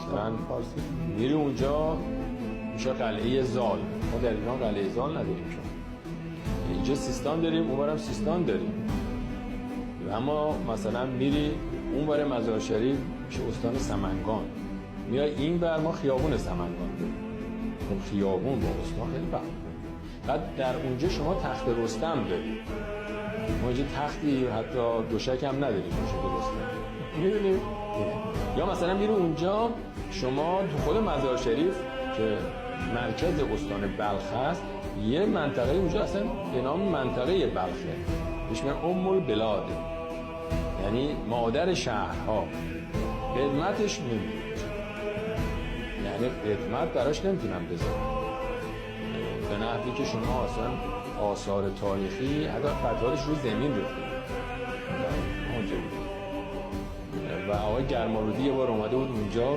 مثلا میری اونجا میشه قلعه زال. ما در ایران قلعه زال نداریم، شما اینجا سیستان داریم، اونورم سیستان داریم. اما مثلا میری اونور مزار شریف میشه استان سمنگان، میای این ور ما خیابون سمنگان داریم. اون خیابون با استان خیلی فرق. بعد در اونجا شما تخت رستم دارید، ما اینجا تختی حتی دوشک هم نداریم دوشک رستم، میدونید؟ یا مثلا میره اونجا شما تو خود مزار شریف که مرکز استان بلخ هست، یه منطقه اونجا اصلا به نام منطقه بلخه، بهش میگن ام البلاد، یعنی مادر شهرها. خدمتش نمیدونید، یعنی خدمت براش نمیتونم بذارم به نحوی که شما اصلا آثار تاریخی حتی قطارش رو زمین ریخته اونجا بود. و آقای گرمارودی یه بار اومده بود اونجا